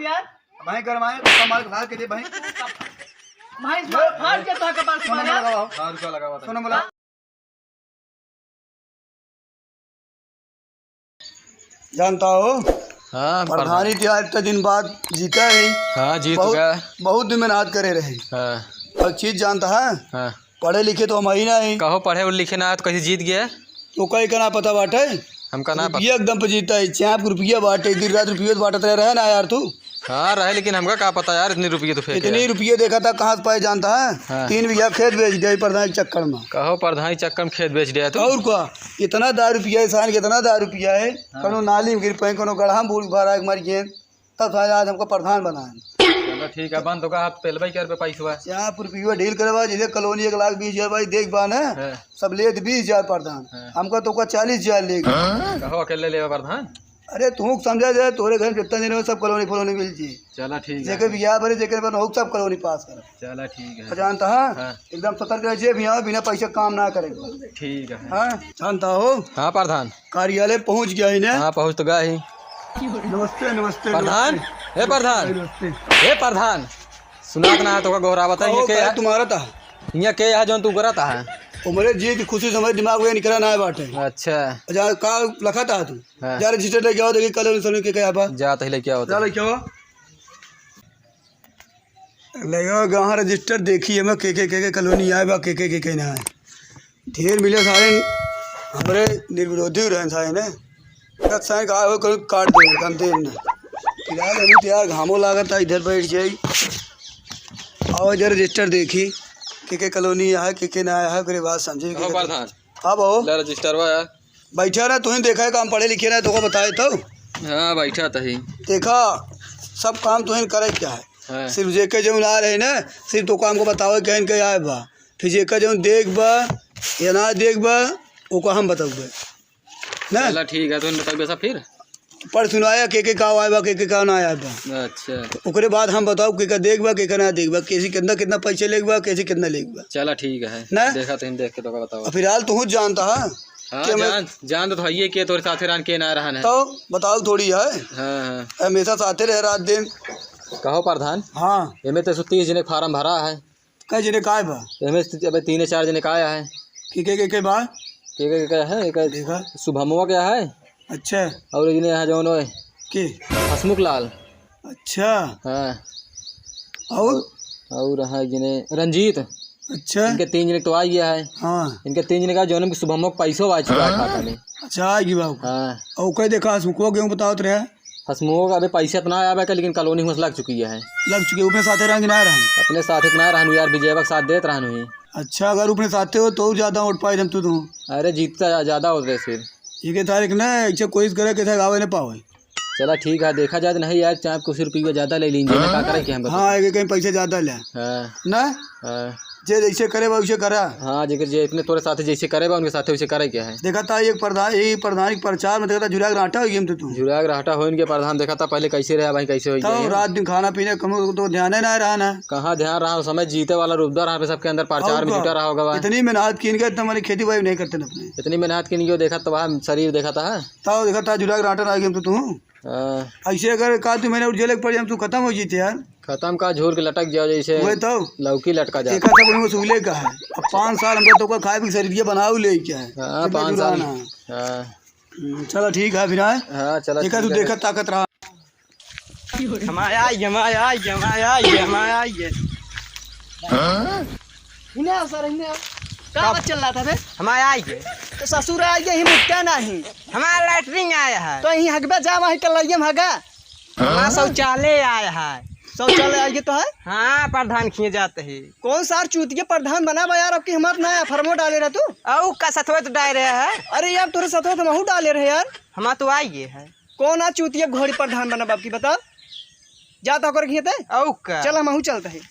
यार भाई गरमाए तो माल खा के दे भाई भाई फाड़ के तो कपाल से मार यार। हाँ रुपया लगा हुआ था। सुनो बोला जानता हो हाँ प्रधानी त्याग इतने दिन बाद जीता है। हाँ जीत गया। बहुत दिन मेहनत करे रहे। हाँ और चीज जानता है हाँ पढ़े लिखे तो हम ही नहीं। कहो पढ़े और लिखे ना तो कैसे जीत गया। तो कहीं का ना पता बाटे हमका ना रुपया एकदम पे जीता है। चाप रुपया बांटे दिन रात रुपये बांटते रहे ना यार तू। हाँ रहे लेकिन हमका क्या पता यार इतने रुपये तो फेंके। इतनी रुपये देखा था कहाँ से पाए जानता है। हाँ। 3 बीघा खेत बेच दिया प्रधान के चक्कर में। कहो प्रधान चक्कर में खेत बेच दिया तू। और क्या इतना 10 रुपया है सान कितना 10 रुपया है। कोनो नाली में गिर पाए कोनो गढ़ा में भूल भरा मर गए तब आज हमको प्रधान बनाए। चलो ठीक है बंद होगा आप पहले कर पे पैसा। चाप रुपया डील करवा जैसे कॉलोनी 1,20,000 भाई देख बान है सब ले 20,000 प्रधान हमको तो 40,000 लेगा। कहो अकेले ले प्रधान। अरे तू समझा जाए तोरे घर कितना दिन में सब कॉलोनी फोलोनी मिल जी। चलो ठीक है जेके बिया भरे जेके पर हो सब कॉलोनी पास कर। चलो ठीक है जानता है एकदम सतर्क रह जे बिया बिना पैसे काम ना करेगा। ठीक है हाँ जानता हो। हाँ प्रधान कार्यालय पहुंच गया ही ना। हाँ पहुँच तो गया ही। नमस्ते नमस्ते प्रधान हे प्रधान हे प्रधान सुना ना तो गोहरा बताइए के तुम्हारा था यहाँ के यहाँ जो तू करा था उमरे जी खुशी समझ दिमाग में निकला ना है बाटे। अच्छा जा का लखा था तू जा रजिस्टर लेके आओ देखिए कल सुन के क्या बा जा तो लेके आओ जा लेके आओ ले आओ गाँव रजिस्टर देखिए मैं के कॉलोनी आए बा के ना है ढेर मिले सारे हमारे निर्विरोधी रहे सारे ने सारे कहा हो काट दे कम देर ना फिलहाल हम यार घामो लागत था इधर बैठ जाए आओ इधर रजिस्टर देखी के कॉलोनी है के ना आया है फिर बात समझे प्रधान। हाँ बहु रजिस्टर यार बैठा रहा तुमने देखा है काम पढ़े लिखे रहा तो को बताए तो। हाँ बैठा था ही देखा सब काम तुमने करे क्या है सिर्फ जेके जो आ रहे ना सिर्फ तो काम को बताओ क्या इनके आए बा फिर जेके जो देख बा या ना देख बा वो को हम बताओगे ना। चलो ठीक है तो बताओगे सब फिर पढ़ सुनाया के का आए बा के का ना आया बा। अच्छा ओकरे बाद हम बताओ के देख बा के ना देख बा कैसी कितना पैसे लेग बा कैसे कितना लेग बा। चलो ठीक है ना देखा तो देख के तो बताओ। फिलहाल तू जानता है हाँ जान तो ये के तोरे साथे रान के ना रहा है तो बताओ थोड़ी है। हाँ हमेशा साथे रह रात दिन। कहो प्रधान। हाँ एमे तो 30 जने फार्म भरा है कई जने का है बा एमे 3-4 जने का आया है के बा के है एक देखा शुभमवा क्या है। अच्छा और इन्हें यहाँ जो के हसमुख लाल। अच्छा हाँ और है जिन्हें रंजीत। अच्छा इनके 3 जने तो आ गया है। हाँ इनके 3 जने का जो है शुभमवा पैसों आ चुका है खाता में। अच्छा आएगी बाबू। हाँ और कई देखा हसमुखो गेहूँ बताओ तो रहा हसमुख का अभी पैसा इतना आया है लेकिन कॉलोनी में लग चुकी है। लग चुके अपने साथे रंग ना रहा अपने साथ इतना रहनु यार विजय का साथ देते रहनु ही। अच्छा अगर अपने साथे हो तो ज़्यादा उठ पाए हम तू अरे जीतता ज़्यादा होते है फिर ये तारीख ना ऐसे कोशिश करे कि गावे न पावे। चला ठीक है देखा जाए नहीं यार चाहे कुछ रुपये ज़्यादा ले लीजिए ना क्या करें क्या हम। हाँ कहीं पैसे ज़्यादा ले ना जे जैसे करे वैसे करा। हाँ जे अपने तोरे साथ जैसे करे उनके साथ वैसे करे क्या है। देखा था एक प्रधान प्रचार में देखा था झुराग राटा हो गया तू झुराग राटा हो इनके प्रधान देखा था पहले कैसे रहा भाई कैसे हो रात दिन खाना पीना कम तो ध्यान ना रहा ना कहाँ ध्यान रहा समय जीते वाला रुपदा रहा सबके अंदर प्रचार में जुटा रहा होगा। इतनी मेहनत की इनके इतना हमारी खेती बाड़ी नहीं करते अपने इतनी मेहनत की नहीं देखा तो वहाँ शरीर देखा था तब देखा था झुराग राटा आ गया तू ऐसे अगर का तू मैंने जेल पड़ जाए तू खत्म हो जीते यार। खत्म का झोर के लटक जाओ जैसे वही तो लौकी लटका जाए। एक सब सूले का है अब 5 साल हमको तो खाए भी शरीर बनाओ ले क्या है। हाँ 5 साल। चलो ठीक है फिर। हाँ चलो देखा तू देखा ताकत रहा हमारा क्या चल रहा था हमारा आइए तो ससुर आ गया ही मुक्का नहीं हमारा लैटरिन आया है तो यही हगबे जा वही कल हगा हमारा शौचालय आया है। शौचालय आइए तो है। हाँ प्रधान खिए जाते हैं। कौन सार चूतिया प्रधान बना बा यार। अब की हमारे नया फर्मो डाले रहा तू औ का सतवे तो डाल रहे है। अरे यार तोरे सतवा तो महू डाले रहे यार। हमारा तो आइए है कौन आ चूतिया घोड़ी प्रधान बना बाप की बता जाता होकर खिएते औ का चल महू चलता है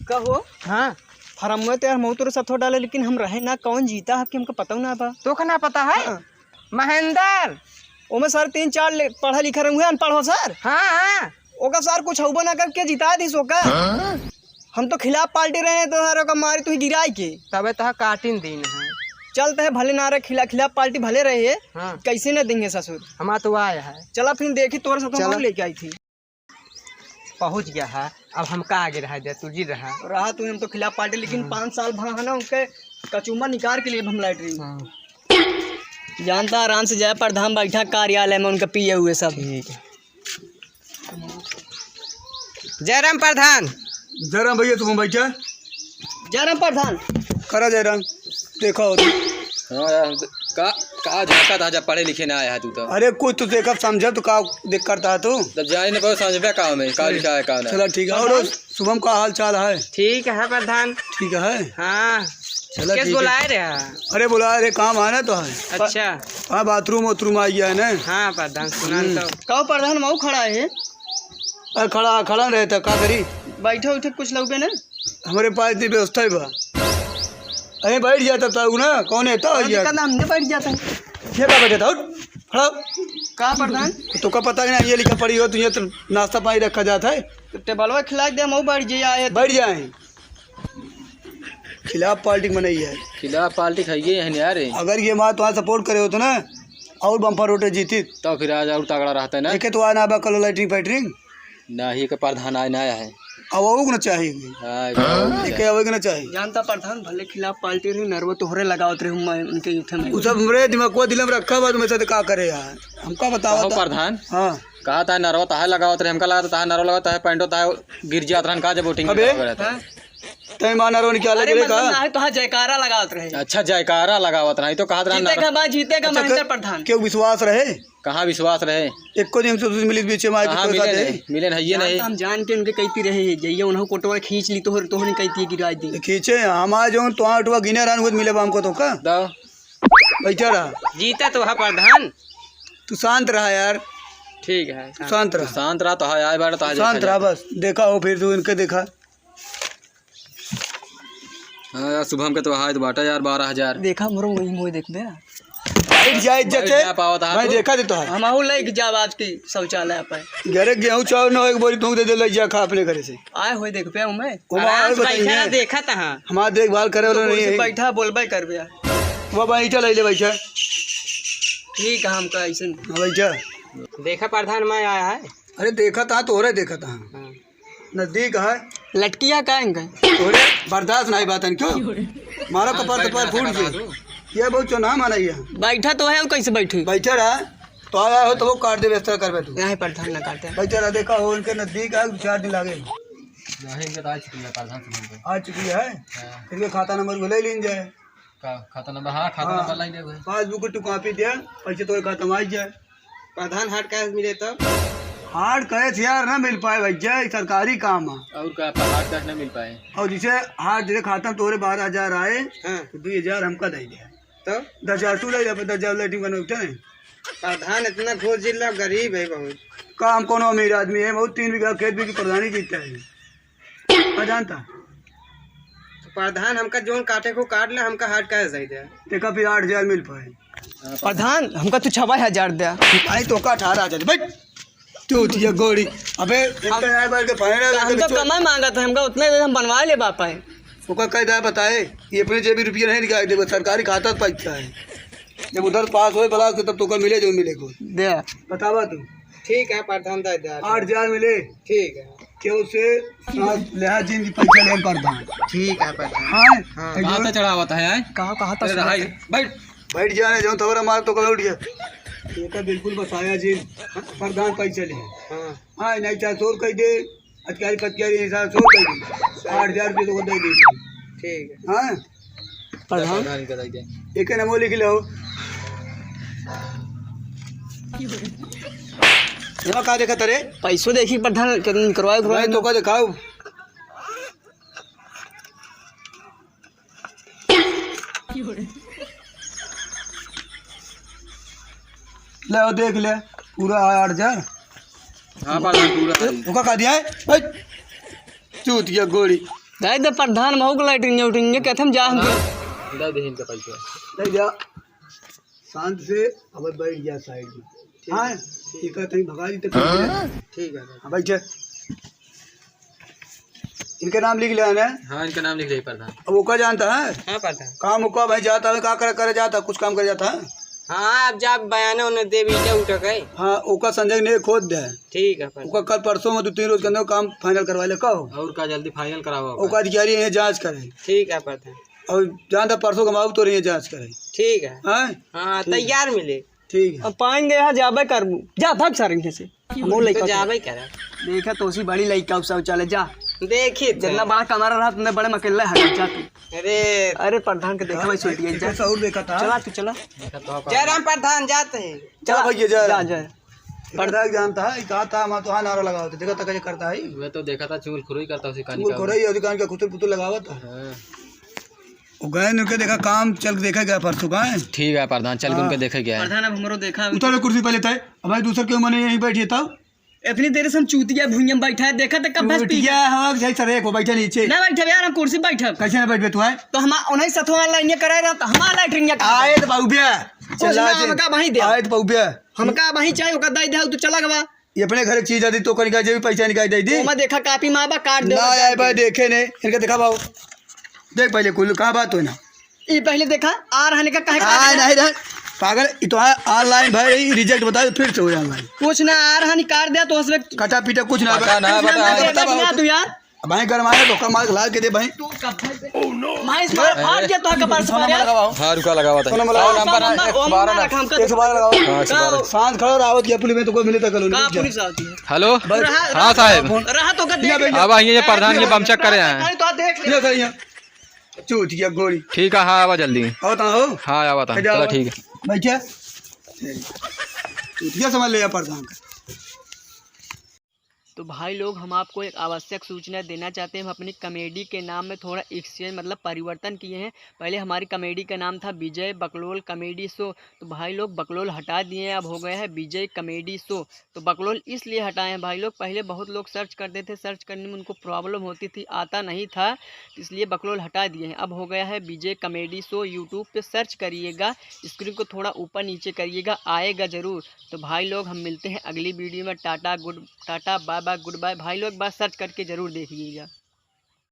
कहो। हाँ फर्म में तो यार महू तोरे सतवा डाले लेकिन हम रहे ना कौन जीता है कि हमको पता ना बा। तो का ना पता है। महेंद्र ओमे सर 3-4 पढ़ा लिखा रहे अनपढ़ हो सर। हाँ ओका सर कुछ हुआ ना करके जिता दी सोका। हम तो खिलाफ पार्टी रहे तो सर ओका मारी तू गिराई के तबे तो काटिन दिन है चलते है भले ना रहे खिला खिला पार्टी भले रही है। हाँ कैसे न देंगे ससुर। हमारा तो आया है, चला फिर देखी तोर साथ चला। हम लेके आई थी। पहुँच गया है। अब हम का आगे रहा दे तुझी रहा। रहा तू हम तो खिला पार्टी, लेकिन 5 साल भा ना उनके कचुम्मा निकाल के लिए हम लैटरिन। हाँ जानता आराम से जाए प्रधान बैठा कार्यालय में उनके पिए हुए सब। ठीक है। जयराम प्रधान। जयराम भैया तुम बैठा जयराम प्रधान। करा जयराम देखा हो तुम। हाँ यार का झाका था जब पढ़े लिखे ना आया है तू तो। अरे कुछ तो देखा समझा तो का देख करता है तू। जब जाए नहीं पाओ समझ का में का लिखा है का ना। चला ठीक है। और शुभम का हाल चाल है? ठीक है प्रधान। ठीक है। हाँ चला किस ठीक बुलाए है। रहे? अरे बुला अरे काम है ना तो है। अच्छा हाँ बाथरूम वाथरूम आई है ना। हाँ प्रधान सुना तो। कहो प्रधान मऊ खड़ा है। अरे खड़ा खड़ा रहता का करी। बैठे उठे कुछ लोग ना हमारे पास इतनी व्यवस्था ही बा। अरे बैठ जाता था ना कौन है तो हमने बैठ जाता है। ये क्या बैठा था खड़ा। का प्रधान तो का पता नहीं ये लिखा पड़ी हो तो ये तो नाश्ता पानी रखा जाता है। तो टेबलवा खिला दे मऊ बैठ जाइए आए। बैठ जाए। खिलाफ पार्टी में नहीं है। खिलाफ पार्टी खाइए है यार। अगर ये माँ तुम्हारा सपोर्ट करे हो तो ना और बम्पर रोटे जीती तो फिर आज और तगड़ा रहता है ना। देखे तो आना बा कल लाइटिंग फाइटिंग ना ही के प्रधान आया ना आया है। अब वो ना चाहिए हाँ, देखे अब ना चाहिए। जानता प्रधान भले खिलाफ पार्टी रही नर्व तोहरे लगावत रही हूँ उनके यूथे में। वो सब मेरे दिमाग को दिल में रखा हुआ तुम्हें साथ का करे यार हमका बताओ कहो प्रधान। हाँ कहा था नरवा ताहे लगावत रहे हमका लगा था नरवा लगाता है पैंटो ताहे गिर जात रहन का जब वोटिंग अबे रहता है। तय माना रो क्या अरे लगे मतलब का ना है तो हाँ जयकारा लगावत रहे। अच्छा जयकारा लगावत रहा तो कहा जीतेगा बा जीतेगा महेंद्र प्रधान। क्यों विश्वास रहे कहाँ विश्वास रहे। एक को दिन से मिली बीच में कहाँ मिले नहीं ये नहीं। जानता हम जान के उनके कहती रहे जइए उन्होंने कोटवा खींच ली तो नहीं कहती है गिरा दी। खींचे हम आज जो तो गिने रहन खुद मिले हमको तो का दो बैठा रहा। जीता तो है प्रधान। तू शांत रहा यार। ठीक है शांत रहा। शांत रहा तो आए बार तो शांत रहा बस। देखा हो फिर तू इनके देखा। हाँ यार शुभम के तो हाथ बाटा यार 12,000 देखा मरो वही मोह देख बे बैठ जाए इज्जत बैठ से जा पावत है मैं तू। देखा देता है हम आहू लेके जाब आज की शौचालय पे। घरे गेहूँ चावल न हो एक बोरी तू दे दे ले जा खा अपने घरे से। आए हुए देख पे मैं आराम से बैठा बताइए देखा था। हमारा देखभाल करे वाला नहीं है। बैठा बोलबे कर बे। वो बैठा ले ले बैठा। ठीक है हमका ऐसे बैठा। देखा प्रधान मैं आया है। अरे देखा था तोहरे देखा था नजदीक है लटकिया का इनका तोहरे बर्दाश्त नहीं बात है क्यों मारा कपार कपार फूट से ये बहुत चुनाव माना ये बैठा तो है कैसे बैठी बैठा रहा तो आया हो तो वो काट दे व्यवस्था कर तू यहाँ प्रधान न काटे। बैठा रहा देखा हो उनके नजदीक है 4 दिन लागे आ चुकी है। इनके खाता नंबर ले लीन जाए। खाता नंबर हाँ खाता नंबर लाई दे पासबुक टू कॉपी दे पैसे तो खाता में आ जाए। प्रधान हाट कैश मिले तो हार्ड कैश यार ना मिल पाए भैया सरकारी काम है। और क्या हार्ड कैश नहीं मिल पाए। और जिसे हार्ड जैसे खाता तोरे 12,000 आए हाँ तो 2,000 हमका दे दिया तो 10,000 तू ले जा 10,000 लाइटिंग बना उठे प्रधान इतना घोष जिला गरीब है बहुत। काम कौन अमीर आदमी है बहुत 3 बीघा खेत भी की प्रधानी जीतता है क्या जानता। तो प्रधान हमका जोन काटे को काट ले हमका हाट कैश दे दे। देखा फिर 8,000 मिल पाए। प्रधान हमका तू 6,000 दे। आई तो का 18,000 बैठ तू ये गोड़ी अबे इनका आए बैठ के फाइनल हम तो कम मांगा था हमका उतने हम बनवा ले बापा है। उसका कैदा बताए ये अपने जेबी रुपये नहीं निकाल दे सरकारी खाता तो पैसा है जब उधर पास हो बला तब तो मिले जो मिले को दे बतावा तू। ठीक है प्रधान दे दे 8,000 मिले ठीक है। क्यों से लिहाज जिन की पैसा ले प्रधान। ठीक है प्रधान। हाँ कहाँ तक चढ़ा हुआ था यार। कहाँ था बैठ बैठ जाने जो तबरा मार तो कल उठ गया ये का बिल्कुल बताया जी प्रधान पैसे ले। हाँ हाँ नहीं चाहे शोर कह दे अटकारी पटकारी हिसाब शोर कह दे 8,000 रुपये तो दे दी। ठीक है। हाँ प्रधान एक नमो लिख लो यहाँ कहा देखा तेरे पैसों देखी प्रधान करवाए भाई तो का दिखाओ ले आओ देख ले पूरा 8,000 हाँ प्रधान पूरा धोखा खा दिया है चूतिया गोली दे दे प्रधान महू को लाइटिंग उठेंगे कहते हम जा हम दे दे इनका पैसा नहीं जा शांत से अब बैठ जा साइड में। हाँ ठीक है भगा दी तो ठीक है। हाँ बैठे इनके नाम लिख लिया है ना। हाँ इनका नाम लिख दे प्रधान। अब वो क्या जानता है हाँ प्रधान। काम उका भाई जाता है, का करे जाता, कुछ काम कर जाता है। हाँ अब जब बयान उन्हें दे बीटे उठक है। हाँ ओका संजय ने खोद दे, ठीक है प्रधान। ओका कल परसों में 2-3 रोज के अंदर काम फाइनल करवा ले कहो। और का जल्दी फाइनल कराओ। ओका अधिकारी है जांच करे, ठीक है प्रधान। और जानता परसों कमाऊ तो रही जांच करे। ठीक है। हाँ हाँ तैयार मिले। ठीक है। अब पाएंगे यहाँ जाबे करबू जा भाग सारे यहाँ से मोह तो लइका जाबे करे। देखा तो उसी बड़ी लइका सब चले जा देखी थे। जितना बड़ा कमरा रहा तुमने बड़े मकेला हटा जा तू। अरे अरे प्रधान के देखा भाई सुलट गई जा और देखा था। चला तू चला जयराम प्रधान जाते हैं। चला भैया जा जा जा प्रधान जानता है कहा था मैं तो हाँ नारा लगाओ देखा था कैसे करता है। मैं तो देखा था चुगल खुरी करता उसी कहानी वो का। खो रही अधिकार का कुतुल पुतुल लगावा था। हाँ। वो गए उनके देखा काम चल के देखा गया परसों का है। ठीक है प्रधान चल के उनके देखे गया है। प्रधान अब हमरो देखा उतर कुर्सी पे लेता है। अब भाई दूसरे क्यों मने यहीं बैठिए तब इतनी देर से हम चूतिया भुइया में बैठा है देखा तो कब बस पी उठिया हवा जय सरे को बैठे नीचे ना बैठे यार हम कुर्सी बैठे कैसे ना बैठ तू है तो हम उन्हीं सथवा लाइन कराए रहा तो हमारा लाइटरिंग आए तो बाबूबिया चला हमका वहीं दे आए तो बाबूबिया हमका वहीं चाहिए ओका दई दे तू चला गवा ये अपने घर चीज आती तो निकाल जे भी पैसा निकाल दे दी मैं देखा कापी माँ बा काट दे ना आए भाई देखे ने इनका देखा बाबू देख पहले कुल कहाँ बात हो ना ये पहले देखा आ रहने का कहे आ नहीं रह पागल ये तो ऑनलाइन भाई रिजेक्ट बता फिर से हो ऑनलाइन कुछ ना आ रहा निकाल दिया तो उसमें कटा पीटा कुछ ना बता ना बता। तू यार भाई घर मारे धोखा मार खिला के दे भाई तू कब मां इस बार फाड़ दिया तो कपार से मार यार लगाओ हाँ रुका लगा था। सोना लगाओ नंबर नंबर 112 ना। हम 112 लगाओ हाँ 112। सांस खड़ा रावत की पुलिस में तो कोई मिले तो कल का पुलिस आती है हेलो रहा हाँ साहब रहा तो कर देख अब आइए ये प्रधान के बम चेक करे हैं। तो देख ले ये करिए चूत की गोली ठीक है हाँ आवा जल्दी। आओ ता हो हाँ आवा था चलो ठीक है। बैठिए चूतिया समझ लिया प्रधान का। तो भाई लोग हम आपको एक आवश्यक सूचना देना चाहते हैं। हम अपनी कमेडी के नाम में थोड़ा एक्सचेंज मतलब परिवर्तन किए हैं। पहले हमारी कमेडी का नाम था विजय बकलोल कमेडी शो, तो भाई लोग बकलोल हटा दिए हैं, अब हो गया है विजय कमेडी शो। तो बकलोल इसलिए हटाए हैं भाई लोग, पहले बहुत लोग सर्च करते थे, सर्च करने में उनको प्रॉब्लम होती थी, आता नहीं था, तो इसलिए बकलोल हटा दिए हैं। अब हो गया है विजय कमेडी शो। यूट्यूब पर सर्च करिएगा, स्क्रीन को थोड़ा ऊपर नीचे करिएगा, आएगा ज़रूर। तो भाई लोग हम मिलते हैं अगली वीडियो में। Tata bye bye goodbye भाई लोग, बस सर्च करके ज़रूर देखिएगा।